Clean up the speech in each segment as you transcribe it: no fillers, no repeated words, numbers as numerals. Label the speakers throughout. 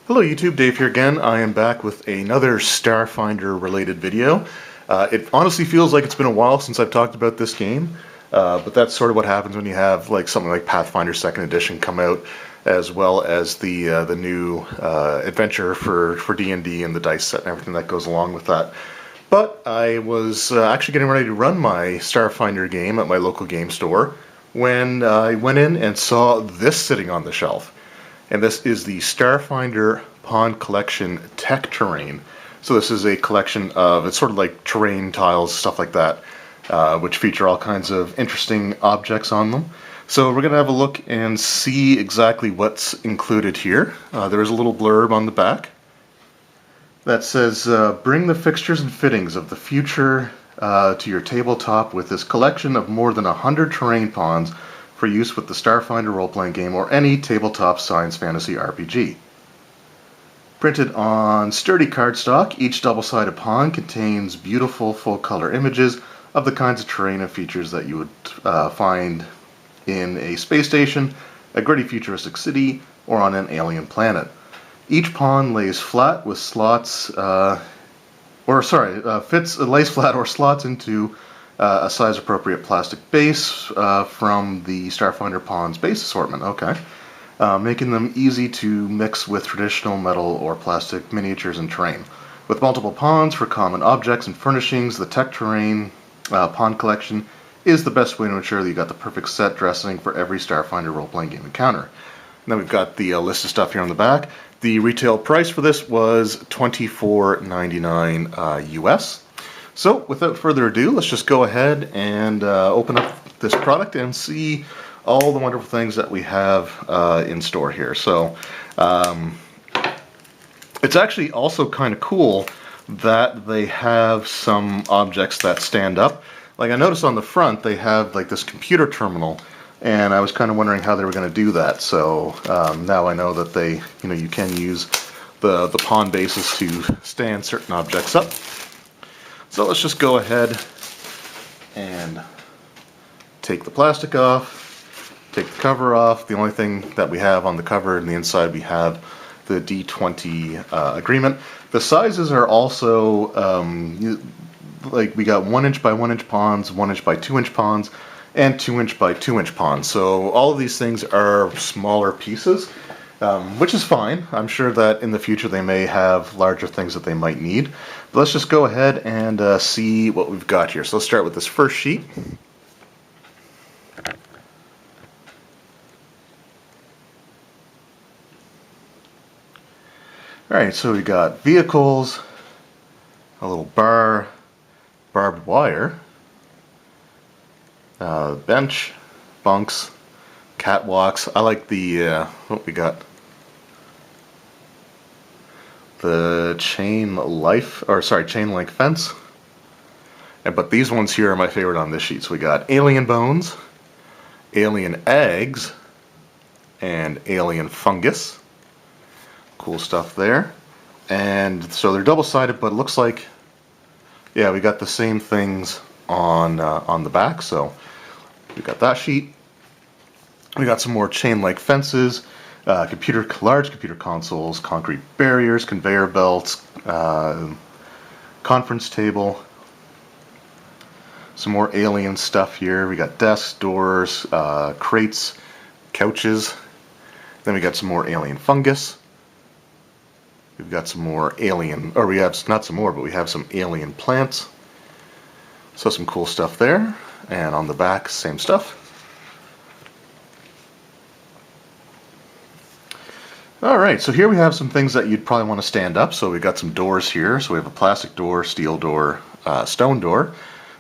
Speaker 1: Hello YouTube, Dave here again. I am back with another Starfinder related video. It honestly feels like it's been a while since I've talked about this game, but that's sort of what happens when you have like something like Pathfinder 2nd Edition come out, as well as the new adventure for D&D and the dice set and everything that goes along with that. But I was actually getting ready to run my Starfinder game at my local game store when I went in and saw this sitting on the shelf. And this is the Starfinder Pawn Collection Tech Terrain. So this is a collection of, it's sort of like terrain tiles, stuff like that, which feature all kinds of interesting objects on them. So we're going to have a look and see exactly what's included here. There is a little blurb on the back that says, bring the fixtures and fittings of the future to your tabletop with this collection of more than 100 terrain pawns for use with the Starfinder role-playing game or any tabletop science fantasy RPG. Printed on sturdy cardstock, each double-sided pawn contains beautiful full-color images of the kinds of terrain and features that you would find in a space station, a gritty futuristic city, or on an alien planet. Each pawn lays flat with slots, lays flat or slots into a size-appropriate plastic base from the Starfinder Pawns base assortment. Okay. Making them easy to mix with traditional metal or plastic miniatures and terrain. With multiple pawns for common objects and furnishings, the Tech Terrain Pawn Collection is the best way to ensure that you got the perfect set dressing for every Starfinder role-playing game encounter. And then we've got the list of stuff here on the back. The retail price for this was $24.99 US. So, without further ado, let's just go ahead and open up this product and see all the wonderful things that we have in store here. So, it's actually also kind of cool that they have some objects that stand up. Like I noticed on the front, they have like this computer terminal, and I was kind of wondering how they were going to do that. So now I know that you can use the pawn bases to stand certain objects up. So let's just go ahead and take the plastic off, take the cover off. The only thing that we have on the cover and the inside, we have the D20 agreement. The sizes are also, like we got 1 inch by 1 inch pawns, 1 inch by 2 inch pawns, and 2 inch by 2 inch pawns. So all of these things are smaller pieces, which is fine. I'm sure that in the future they may have larger things that they might need. But let's just go ahead and see what we've got here. So let's start with this first sheet. Alright, so we got vehicles, a little bar, barbed wire, bench, bunks, catwalks. I like the, what we got? The chain link fence. But these ones here are my favorite on this sheet. So we got alien bones, alien eggs, and alien fungus. Cool stuff there. And so they're double-sided, but it looks like, yeah, we got the same things on the back. So we got that sheet. We got some more chain-link fences, large computer consoles, concrete barriers, conveyor belts, conference table. Some more alien stuff here. We got desks, doors, crates, couches. Then we got some more alien fungus. We've got some more alien, or we have not some more, but we have some alien plants. So some cool stuff there. And on the back, same stuff. Alright, so here we have some things that you'd probably want to stand up. So we've got some doors here. So we have a plastic door, steel door, stone door.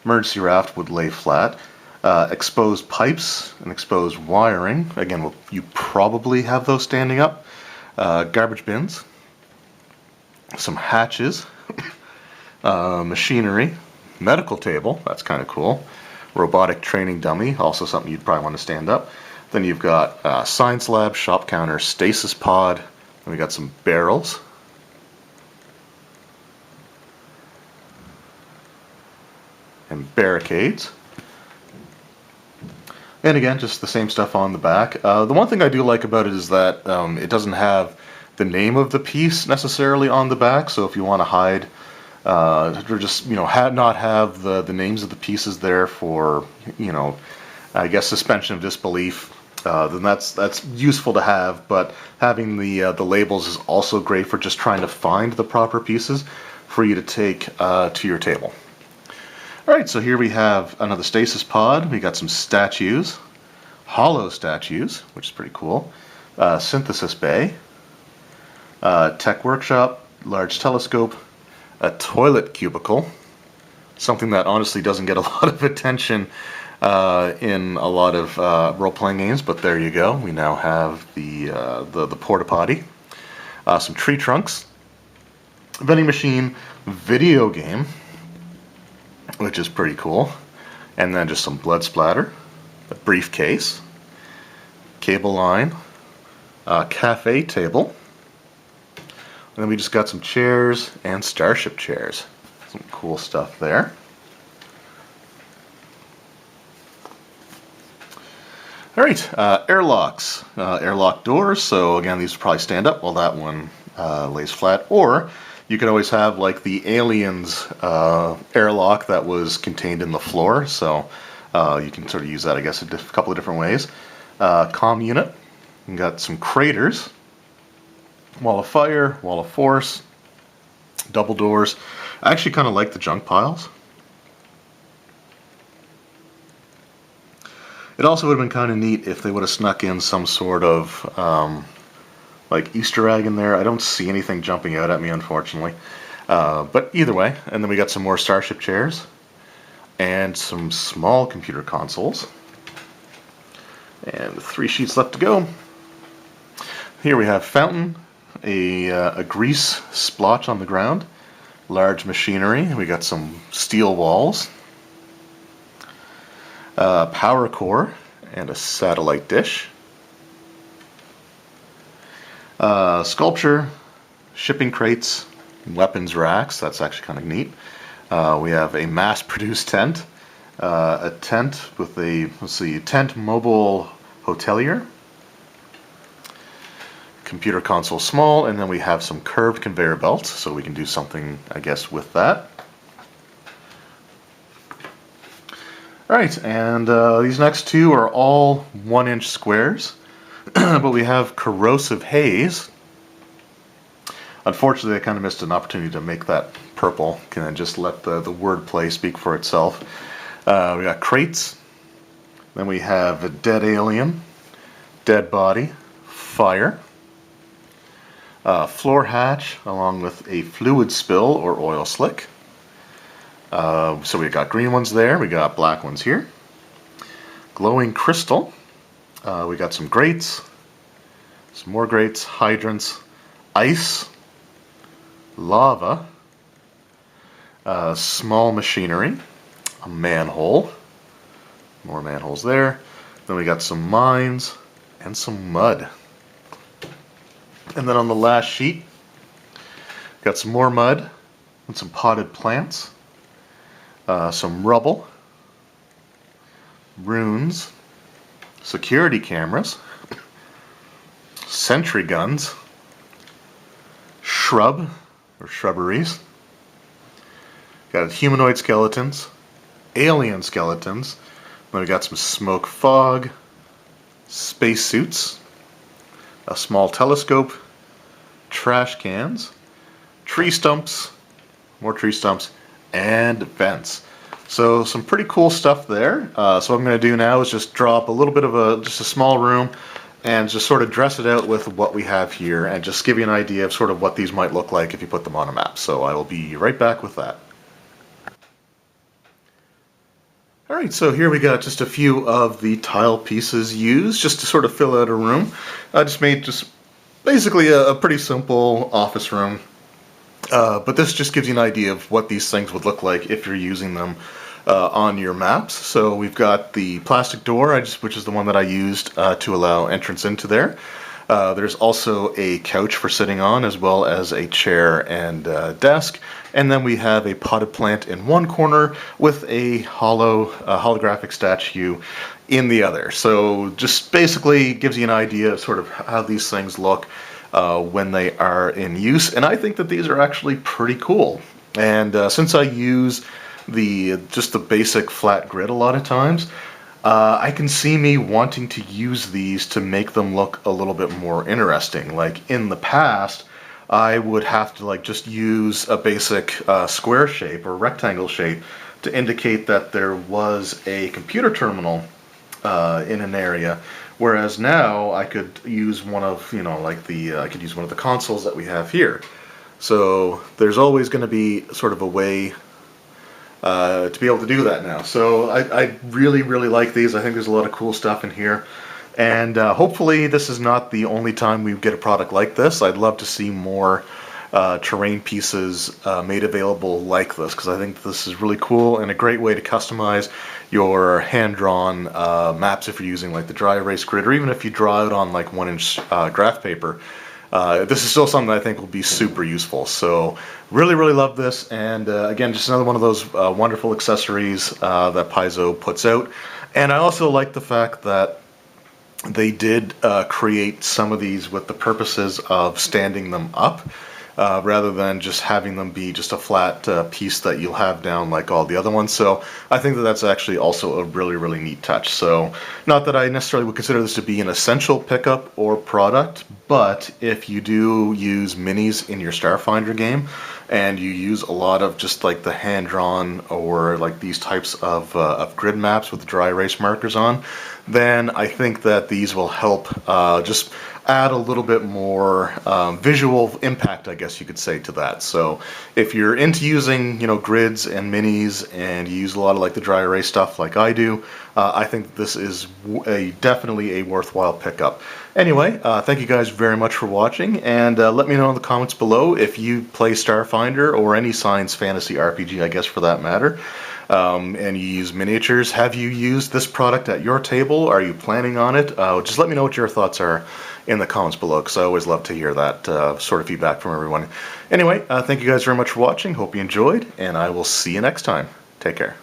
Speaker 1: Emergency raft would lay flat. Exposed pipes and exposed wiring. Again, you probably have those standing up. Garbage bins. Some hatches. Machinery. Medical table. That's kind of cool. Robotic training dummy. Also something you'd probably want to stand up. Then you've got science lab, shop counter, stasis pod. Then we got some barrels. And barricades. And again, just the same stuff on the back. The one thing I do like about it is that it doesn't have the name of the piece necessarily on the back. So if you want to hide or just not have the names of the pieces there for I guess suspension of disbelief, then that's useful to have. But having the labels is also great for just trying to find the proper pieces for you to take to your table. Alright, so here we have another stasis pod. We got some statues, hollow statues, which is pretty cool, synthesis bay, tech workshop, large telescope, a toilet cubicle, something that honestly doesn't get a lot of attention in a lot of role-playing games, but there you go. We now have the porta potty, some tree trunks, vending machine, video game, which is pretty cool, and then just some blood splatter, a briefcase, cable line, cafe table, and then we just got some chairs and Starship Chairs. Some cool stuff there. Alright, airlocks, airlock doors. So again, these will probably stand up while that one lays flat, or you could always have like the Aliens airlock that was contained in the floor, so you can sort of use that, I guess, a couple of different ways. Comm unit, you got some craters, wall of fire, wall of force, double doors. I actually kind of like the junk piles. It also would have been kind of neat if they would have snuck in some sort of like Easter egg in there. I don't see anything jumping out at me, unfortunately. But either way, and then we got some more Starship Chairs and some small computer consoles. And 3 sheets left to go. Here we have fountain, a grease splotch on the ground, large machinery. We got some steel walls, power core, and a satellite dish. Sculpture, shipping crates, weapons racks. That's actually kind of neat. We have a mass-produced tent, a tent with a, tent mobile hotelier, computer console small, and then we have some curved conveyor belts, so we can do something, I guess, with that. Alright, and these next two are all 1-inch squares. But we have Corrosive Haze. Unfortunately, I kind of missed an opportunity to make that purple. Can I just let the wordplay speak for itself? We got crates. Then we have a dead alien, dead body, fire, floor hatch, along with a fluid spill or oil slick. So we got green ones there. We got black ones here. Glowing crystal. We got some grates, some more grates, hydrants, ice, lava, small machinery, a manhole, more manholes there. Then we got some mines and some mud. And then on the last sheet, got some more mud and some potted plants, some rubble, runes, security cameras, sentry guns, shrub or shrubberies, got humanoid skeletons, alien skeletons, then we got some smoke fog, spacesuits, a small telescope, trash cans, tree stumps, more tree stumps, and vents. So some pretty cool stuff there. So what I'm going to do now is just draw up a little bit of just a small room and just sort of dress it out with what we have here and just give you an idea of sort of what these might look like if you put them on a map. So I will be right back with that. Alright, so here we got just a few of the tile pieces used just to sort of fill out a room. I just made just basically a pretty simple office room. But this just gives you an idea of what these things would look like if you're using them on your maps. So we've got the plastic door, which is the one that I used to allow entrance into there. There's also a couch for sitting on, as well as a chair and desk. And then we have a potted plant in one corner with a holographic statue in the other. So just basically gives you an idea of sort of how these things look. when they are in use, and I think that these are actually pretty cool. And since I use just the basic flat grid a lot of times, I can see me wanting to use these to make them look a little bit more interesting. Like in the past, I would have to like just use a basic square shape or rectangle shape to indicate that there was a computer terminal in an area. Whereas now I could use one of, I could use one of the consoles that we have here. So there's always going to be sort of a way to be able to do that now. So I really, really like these. I think there's a lot of cool stuff in here. And hopefully this is not the only time we get a product like this. I'd love to see more terrain pieces made available like this, because I think this is really cool and a great way to customize your hand-drawn maps if you're using like the dry erase grid, or even if you draw it on like 1-inch graph paper. This is still something that I think will be super useful. So really, really love this. And again, just another one of those wonderful accessories that Paizo puts out. And I also like the fact that they did create some of these with the purposes of standing them up, rather than just having them be just a flat piece that you'll have down like all the other ones. So I think that that's actually also a really, really neat touch. So not that I necessarily would consider this to be an essential pickup or product, but if you do use minis in your Starfinder game and you use a lot of just like the hand-drawn or like these types of grid maps with the dry erase markers on, then I think that these will help just add a little bit more visual impact, I guess you could say, to that. So if you're into using, grids and minis, and you use a lot of like the dry erase stuff like I do, I think this is definitely a worthwhile pickup. Anyway, thank you guys very much for watching, and let me know in the comments below if you play Starfinder or any science fantasy RPG, I guess, for that matter. And you use miniatures. Have you used this product at your table? Are you planning on it? Just let me know what your thoughts are in the comments below, because I always love to hear that sort of feedback from everyone. Anyway, thank you guys very much for watching. Hope you enjoyed, and I will see you next time. Take care.